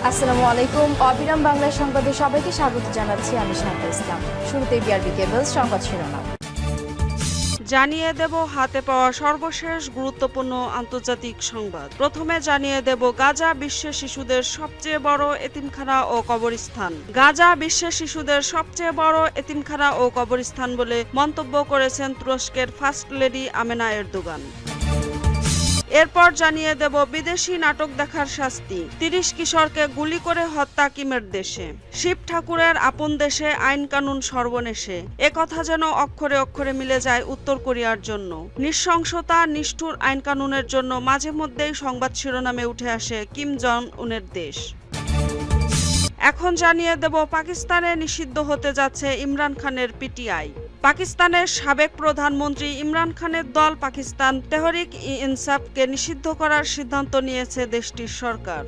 আসসালামু আলাইকুম। অবিরাম বাংলা সংবাদে সবাইকে স্বাগত জানাচ্ছি আমি শান্তা ইসলাম। শুরুতেই বিআরবি কেবলস সংবাদ শিরোনাম। জানিয়ে দেব হাতে পাওয়া সর্বশেষ গুরুত্বপূর্ণ আন্তর্জাতিক সংবাদ। প্রথমে জানিয়ে দেব গাজা বিশ্বের শিশুদের সবচেয়ে বড় এতিমখানা ও কবরস্থান। গাজা বিশ্বের শিশুদের সবচেয়ে বড় এতিমখানা ও কবরস্থান বলে মন্তব্য করেছেন তুরস্কের ফার্স্ট লেডি আমেনা এরদোগান। এরপর জানিয়ে দেব বিদেশি নাটক দেখার শাস্তি। ৩০ কিশোরকে গুলি করে হত্যা কিমের দেশে। শিব ঠাকুরের আপন দেশে আইন কানুন সর্বনেশে, একথা যেন অক্ষরে অক্ষরে মিলে যায় উত্তর কোরিয়ার জন্য। নৃশংসতা নিষ্ঠুর আইন কানুনের জন্য মাঝে মধ্যেই সংবাদ শিরোনামে উঠে আসে কিম জং উনের দেশ। এখন জানিয়ে দেব পাকিস্তানে নিষিদ্ধ হতে যাচ্ছে ইমরান খানের পিটিআই। পাকিস্তানের সাবেক প্রধানমন্ত্রী ইমরান খানের দল পাকিস্তান তেহরিক ই ইনসাফকে নিষিদ্ধ করার সিদ্ধান্ত নিয়েছে দেশটির সরকার।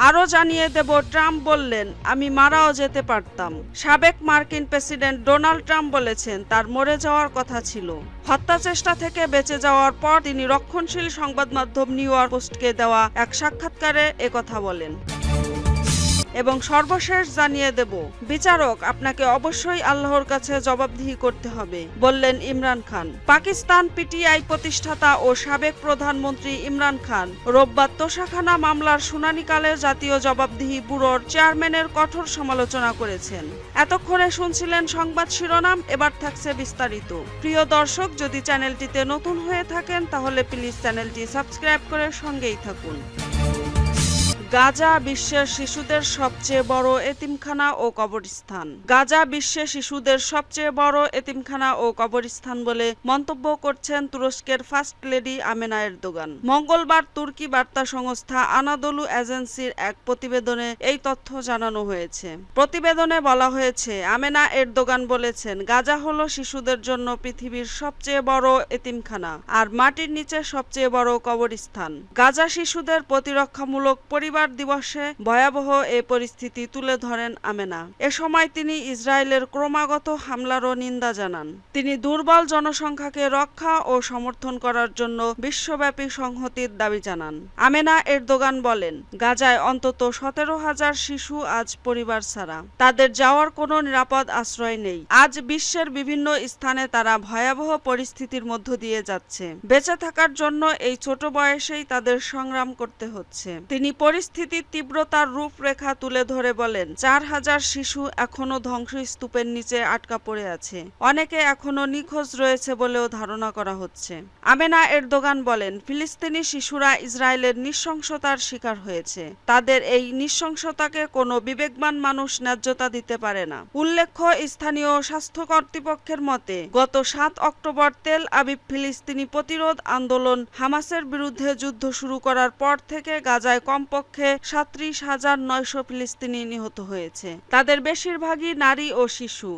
আরও জানিয়ে দেব ট্রাম্প বললেন, আমি মারাও যেতে পারতাম। সাবেক মার্কিন প্রেসিডেন্ট ডোনাল্ড ট্রাম্প বলেছেন তার মরে যাওয়ার কথা ছিল। হত্যা চেষ্টা থেকে বেঁচে যাওয়ার পর তিনি রক্ষণশীল সংবাদ মাধ্যম নিউ ইয়র্ক পোস্টকে দেওয়া এক সাক্ষাৎকারে একথা বলেন। এবং সর্বশেষ জানিয়ে দেব বিচারক আপনাকে অবশ্যই আল্লাহর কাছে জবাবদিহি করতে হবে বললেন ইমরান খান। পাকিস্তান পিটিআই প্রতিষ্ঠাতা ও সাবেক প্রধানমন্ত্রী ইমরান খান রোববার তোষাখানা মামলার শুনানিকালে জাতীয় জবাবদিহি ব্যুরোর চেয়ারম্যানের কঠোর সমালোচনা করেছেন। এতক্ষণে শুনছিলেন সংবাদ শিরোনাম, এবার থাকছে বিস্তারিত। প্রিয় দর্শক, যদি চ্যানেলটিতে নতুন হয়ে থাকেন তাহলে প্লিজ চ্যানেলটি সাবস্ক্রাইব করে সঙ্গেই থাকুন। গাজা বিশ্বের শিশুদের সবচেয়ে বড় এতিমখানা ও কবরস্থান। গাজা বিশ্বের শিশুদের সবচেয়ে বড় এতিমখানা ও কবরস্থান বলে মন্তব্য করছেন তুরস্কের ফার্স্ট লেডি আমেনা এরদোগান। মঙ্গলবার তুর্কি বার্তা সংস্থা আনাদোলু এজেন্সির এক প্রতিবেদনে এই তথ্য জানানো হয়েছে। প্রতিবেদনে বলা হয়েছে, আমেনা এরদোগান বলেছেন, গাজা হলো শিশুদের জন্য পৃথিবীর সবচেয়ে বড় এতিমখানা আর মাটির নিচে সবচেয়ে বড় কবরস্থান। গাজা শিশুদের প্রতিরক্ষামূলক পরিবার দিবসে ভয়াবহ এই পরিস্থিতি তুলে ধরেন আমেনা। এ সময় তিনি ইসরায়েলের ক্রমাগত হামলারও নিন্দা জানান। তিনি দুর্বল জনসংখ্যাকে রক্ষা ও সমর্থন করার জন্য বিশ্বব্যাপী সংহতির দাবি জানান। আমেনা এরদোগান বলেন, গাজায় অন্তত 17,000 শিশু আজ পরিবার ছাড়া। তাদের যাওয়ার কোনো নিরাপদ আশ্রয় নেই। আজ বিশ্বের বিভিন্ন স্থানে তারা ভয়াবহ পরিস্থিতির মধ্য দিয়ে যাচ্ছে। বেঁচে থাকার জন্য এই ছোট বয়সেই তাদের সংগ্রাম করতে হচ্ছে। তিনি পরিস্থিতির তীব্রতার রূপরেখা তুলে ধরে বলেন, 4,000 শিশু এখনো ধ্বংসস্তূপের নিচে আটকা পড়ে আছে। অনেকে এখনো নিখোঁজ রয়েছে বলেও ধারণা করা হচ্ছে। আমেনা এরদোগান বলেন, ফিলিস্তিনি শিশুরা ইসরায়েলের নৃশংসতার শিকার হয়েছে। তাদের এই নৃশংসতাকে কোনো বিবেকবান মানুষ ন্যায্যতা দিতে পারে না। উল্লেখ্য, স্থানীয় স্বাস্থ্য কর্তৃপক্ষের মতে গত 7 অক্টোবর তেল আবিব ফিলিস্তিনি প্রতিরোধ আন্দোলন হামাসের বিরুদ্ধে যুদ্ধ শুরু করার পর থেকে গাজায় কমপক্ষে 37,900 ফিলিস্তিনি নিহত হয়েছে। তাদের বেশিরভাগই নারী ও শিশু।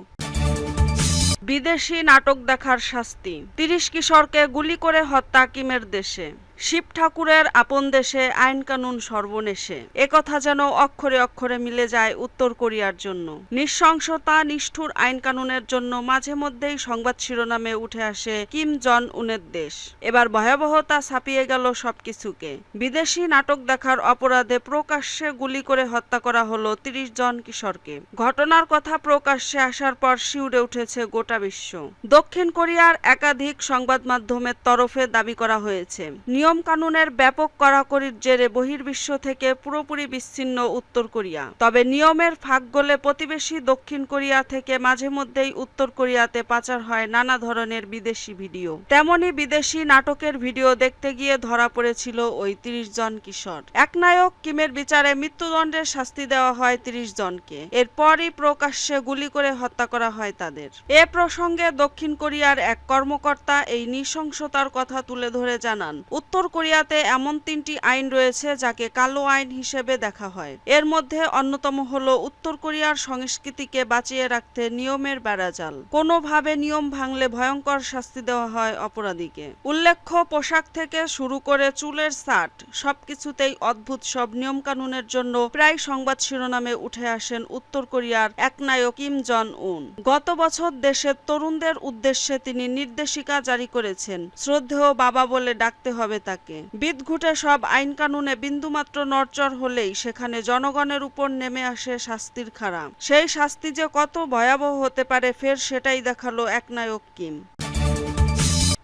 বিদেশি নাটক দেখার শাস্তি। 30 কিশোরকে গুলি করে হত্যা কিমের দেশে। শিব ঠাকুরের আপন দেশে আইন কানুন সর্বনেশে, একথা যেন অক্ষরে অক্ষরে মিলে যায় উত্তর কোরিয়ার জন্য। নৃশংসতা নিষ্ঠুর আইন কানুনের জন্য মাঝে মধ্যেই সংবাদ শিরোনামে উঠে আসে কিম জং উনের দেশ। এবার ভয়াবহতা ছাপিয়ে গেল সবকিছুকে। বিদেশি নাটক দেখার অপরাধে প্রকাশ্যে গুলি করে হত্যা করা হলো 30 জন কিশোরকে। ঘটনার কথা প্রকাশ্যে আসার পর শিউরে উঠেছে গোটা বিশ্ব। দক্ষিণ কোরিয়ার একাধিক সংবাদ মাধ্যমের তরফে দাবি করা হয়েছে, নিয়ম কানুনের ব্যাপক কড়াকড়ির জেরে বহির্বিশ্ব থেকে পুরোপুরি বিচ্ছিন্ন উত্তর কোরিয়া। তবে নিয়মের ফাঁক গলে প্রতিবেশী দক্ষিণ কোরিয়া থেকে মাঝে মধ্যেই উত্তর কোরিয়াতে পাচার হয় নানা ধরনের বিদেশি ভিডিও। তেমনি বিদেশি নাটকের ভিডিও দেখতে গিয়ে ধরা পড়েছিল ওই 30 জন কিশোর। একনায়ক কিমের বিচারে মৃত্যুদণ্ডের শাস্তি দেওয়া হয় 30 জনকে। এরপরই প্রকাশ্যে গুলি করে হত্যা করা হয় তাদের। এ প্রসঙ্গে দক্ষিণ কোরিয়ার এক কর্মকর্তা এই নৃশংসতার কথা তুলে ধরে জানান, উত্তর কোরিয়াতে এমন 3টি আইন রয়েছে যাকে কালো আইন হিসেবে দেখা হয়। এর মধ্যে অন্যতম হলো উত্তর কোরিয়ার সংস্কৃতিকে বাঁচিয়ে রাখতে নিয়মের বেড়াজাল। কোনোভাবে নিয়ম ভাঙলে ভয়ঙ্কর শাস্তি দেওয়া হয় অপরাধীকে। উল্লেখ্য, পোশাক থেকে শুরু করে চুলের ছাট সবকিছুতেই অদ্ভুত সব নিয়ম কানুনের জন্য প্রায় সংবাদ শিরোনামে উঠে আসেন উত্তর কোরিয়ার একনায়ক কিম জং উন। গত বছর দেশের তরুণদের উদ্দেশ্যে তিনি নির্দেশিকা জারি করেছেন, শ্রদ্ধেয় বাবা বলে ডাকতে হবে তাকে। বিদঘুটে সব আইন কানুনে বিন্দুমাত্র নড়চড় হলেই সেখানে জনগণের উপর নেমে আসে শাস্তির খাড়া। সেই শাস্তি যে কত ভয়াবহ হতে পারে ফের সেটাই দেখালো একনায়ক কিম।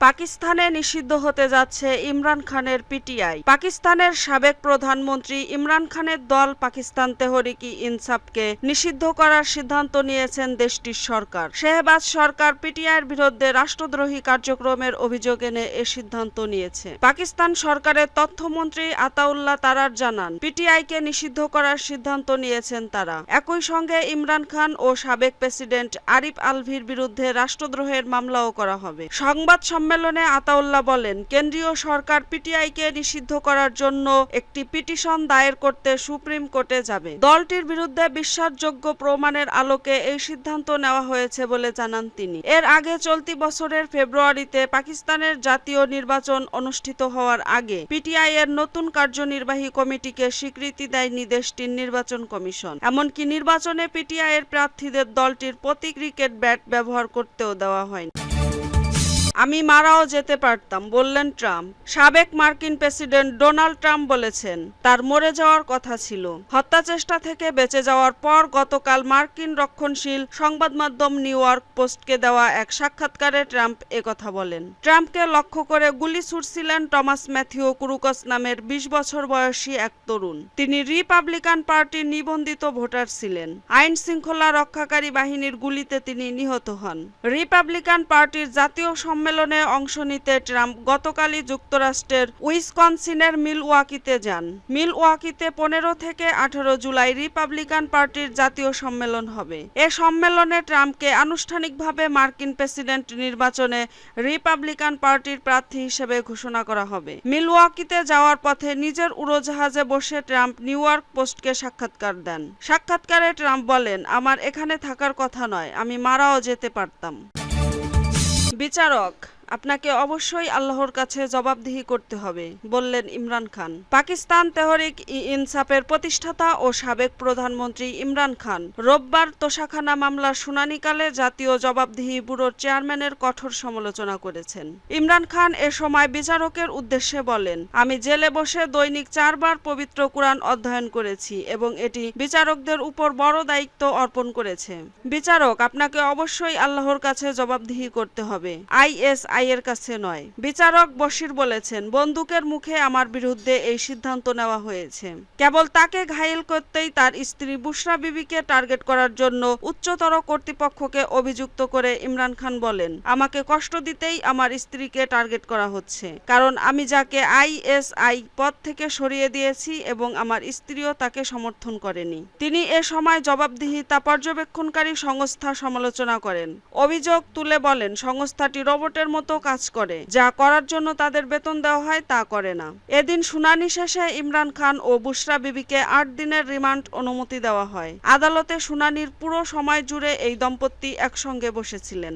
পাকিস্তানে নিষিদ্ধ হতে যাচ্ছে ইমরান খানের পিটিআই। পাকিস্তানের সাবেক প্রধানমন্ত্রী ইমরান খানের দল পাকিস্তান তেহরিক-ই-ইনসাফকে নিষিদ্ধ করার সিদ্ধান্ত নিয়েছেন দেশটির সরকার। শেহবাজ সরকার পিটিআইয়ের বিরুদ্ধে রাষ্ট্রদ্রোহী কার্যক্রমের অভিযোগ এনে এ সিদ্ধান্ত নিয়েছে। পাকিস্তান সরকারের তথ্যমন্ত্রী আতাউল্লাহ তারার জানান, পিটিআইকে নিষিদ্ধ করার সিদ্ধান্ত নিয়েছেন তারা। একই সঙ্গে ইমরান খান ও সাবেক প্রেসিডেন্ট আরিফ আলভির বিরুদ্ধে রাষ্ট্রদ্রোহের মামলাও করা হবে। সংবাদ সম্মেলনে আতাউল্লাহ বলেন, কেন্দ্রীয় সরকার পিটিআইকে নিষিদ্ধ করার জন্য একটি পিটিশন দায়ের করতে সুপ্রিম কোর্টে যাবে। দলটির বিরুদ্ধে বিশ্বাসযোগ্য প্রমাণের আলোকে এই সিদ্ধান্ত নেওয়া হয়েছে বলে জানান তিনি। এর আগে চলতি বছরের ফেব্রুয়ারিতে পাকিস্তানের জাতীয় নির্বাচন অনুষ্ঠিত হওয়ার আগে পিটিআই এর নতুন কার্যনির্বাহী কমিটিকে স্বীকৃতি দেয়নি দেশটির নির্বাচন কমিশন। এমনকি নির্বাচনে পিটিআই এর প্রার্থীদের দলটির প্রতি ক্রিকেট ব্যাট ব্যবহার করতেও দেওয়া হয়নি। আমি মারাও যেতে পারতাম, বললেন ট্রাম্প। সাবেক মার্কিন প্রেসিডেন্ট ডোনাল্ড ট্রাম্প বলেছেন, তার মরে যাওয়ার কথা ছিল। হত্যাচেষ্টা থেকে বেঁচে যাওয়ার পর গতকাল মার্কিন রক্ষণশীল সংবাদ মাধ্যম নিউ ইয়র্ক পোস্টকে দেওয়া এক সাক্ষাৎকারে ট্রাম্প একথা বলেন। ট্রাম্পকে লক্ষ্য করে গুলি ছুড়ছিলেন টমাস ম্যাথিউ ক্রুকস নামের ২০ বছর বয়সী এক তরুণ। তিনি রিপাবলিকান পার্টির নিবন্ধিত ভোটার ছিলেন। আইন শৃঙ্খলা রক্ষাকারী বাহিনীর গুলিতে তিনি নিহত হন। রিপাবলিকান পার্টির জাতীয় সম্মেলনে অংশ নিতে ট্রাম্প গতকালই যুক্তরাষ্ট্রের উইসকনসিনের মিলওয়াকিতে যান। মিলওয়াকিতে ১৫ থেকে ১৮ জুলাই রিপাবলিকান পার্টির জাতীয় সম্মেলন হবে। এ সম্মেলনে ট্রাম্পকে আনুষ্ঠানিকভাবে মার্কিন প্রেসিডেন্ট নির্বাচনে রিপাবলিকান পার্টির প্রার্থী হিসেবে ঘোষণা করা হবে। মিলওয়াকিতে যাওয়ার পথে নিজের উড়োজাহাজে বসে ট্রাম্প নিউ ইয়র্ক পোস্টকে সাক্ষাৎকার দেন। সাক্ষাৎকারে ট্রাম্প বলেন, আমার এখানে থাকার কথা নয়, আমি মারাও যেতে পারতাম। বিচারক, আপনাকে অবশ্যই আল্লাহর কাছে জবাবদিহি করতে হবে, বললেন ইমরান খান। পাকিস্তান তেহরিক-ই-ইনসাফের প্রতিষ্ঠাতা ও সাবেক প্রধানমন্ত্রী ইমরান খান রোববার তোশাখানা মামলার শুনানিকালে জাতীয় জবাবদিহি ব্যুরোর চেয়ারম্যানের কঠোর সমালোচনা করেছেন। ইমরান খান এ সময় বিচারকের উদ্দেশ্যে বলেন, আমি জেলে বসে দৈনিক ৪ বার পবিত্র কুরআন অধ্যয়ন করেছি এবং এটি বিচারকদের উপর বড় দায়িত্ব অর্পণ করেছে। বিচারক, আপনাকে অবশ্যই আল্লাহর কাছে জবাবদিহি করতে হবে, আইএসআই এর কাছে নয়। বিচারক বশির বলেছেন, বন্দুকের মুখে আমার বিরুদ্ধে এই সিদ্ধান্ত নেওয়া হয়েছে। কেবল তাকে ঘায়েল করতেই তার স্ত্রী বুশরা বিবিকে টার্গেট করার জন্য উচ্চতর কর্তৃপক্ষকে অভিযুক্ত করে ইমরান খান বলেন, আমাকে কষ্ট দিতেই আমার স্ত্রীকে টার্গেট করা হচ্ছে, কারণ আমি যাকে আইএসআই পদ থেকে সরিয়ে দিয়েছি এবং আমার স্ত্রীও তাকে সমর্থন করেনি। তিনি এ সময় জবাবদিহিতা পর্যবেক্ষণকারী সংস্থা সমালোচনা করেন। অভিযোগ তুলে বলেন, সংস্থাটি রোবটের মতো কাজ করে, যা করার জন্য তাদের বেতন দেওয়া হয় তা করে না। এদিন শুনানি শেষে ইমরান খান ও বুশরা বিবিকে ৮ দিনের রিমান্ড অনুমতি দেওয়া হয়। আদালতে শুনানির পুরো সময় জুড়ে এই দম্পতি একসঙ্গে বসেছিলেন।